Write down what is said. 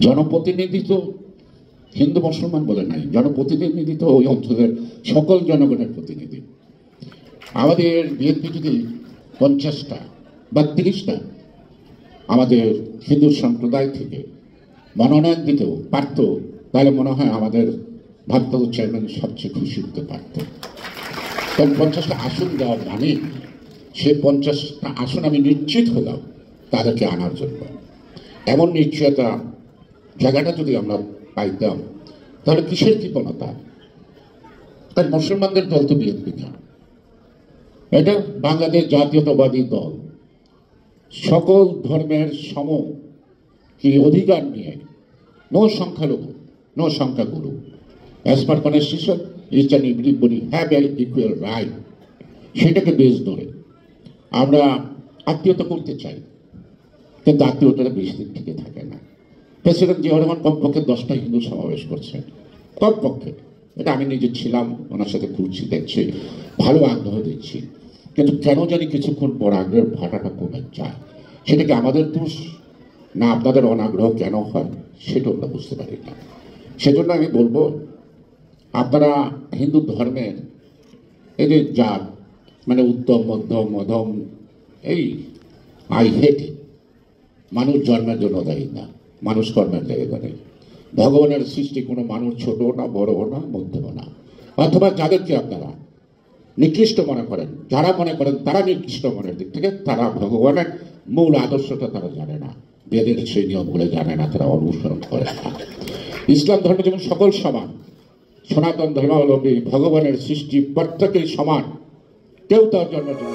জনপ্রতিনিধি তো হিন্দু মুসলমান বলে নাই, জনপ্রতিনিধি তো ওই অঞ্চলের সকল জনগণের প্রতিনিধি। আমাদের বিএনপি যদি 50টা বা 30টা আমাদের হিন্দু সম্প্রদায় থেকে মনোনয়ন দিতেও পারত, তাহলে মনে হয় আমাদের ভারপ্রাপ্ত চেয়ারম্যান সবচেয়ে খুশি হতে পারত। কারণ 50টা আসন দেওয়া মানে সে 50টা আসন আমি নিশ্চিত হলাম তাদেরকে আনার জন্য। এমন নিশ্চয়তা জায়গাটা যদি আমরা পাইতাম তাহলে কিসের কৃপণতা? তার মুসলমানদের দল তো বিএনপি না, এটা বাংলাদেশ জাতীয়তাবাদী দল। সকল ধর্মের সম কি অধিকার নিয়ে, নো সংখ্যালঘু, নো সংখ্যাগুরু, as per constitution each and everybody have a equal right. সেটাকে বেশ ধরে আমরা আত্মীয়তা করতে চাই, কিন্তু আত্মীয়তাটা বেশি দিন থেকে থাকে না। প্রেসিডেন্ট জিয়াউর রহমান কমপক্ষে 10টা হিন্দু সমাবেশ করছেন, কমপক্ষে। এটা আমি নিজে ছিলাম, ওনার সাথে ঘুরছি, দেখছি, ভালো আগ্রহ দিচ্ছি, কিন্তু কেন জানি কিছুক্ষণ পর আগ্রহের ভাটাটা কমে যায়। সেটা কি আমাদের দোষ, না আপনাদের অনাগ্রহ কেন হয় সেটা আমরা বুঝতে পারি না। সেজন্য আমি বলবো, আপনারা হিন্দু ধর্মের এই যে জাত, মানে উত্তম মধ্যম মধ্যম, এই আই হেট ইট। মানুষ জন্মের জন্য দায়ী না, মানুষ কর্মের জায়গা নেই। ভগবানের সৃষ্টি কোনো মানুষ ছোট না, বড় না, মধ্যম না। অথবা যাদেরকে আপনারা নিকৃষ্ট মনে করেন, যারা মনে করেন তারা নিকৃষ্ট মনের দিক থেকে, তারা ভগবানের মূল আদর্শটা তারা জানে না, বেদের সেই নিয়মগুলো জানে না, তারা অনুসরণ করে না। ইসলাম ধর্মে যেমন সকল সমান, সনাতন ধর্মাবলম্বী ভগবানের সৃষ্টি প্রত্যেকেই সমান, কেউ তার জন্মের জন্য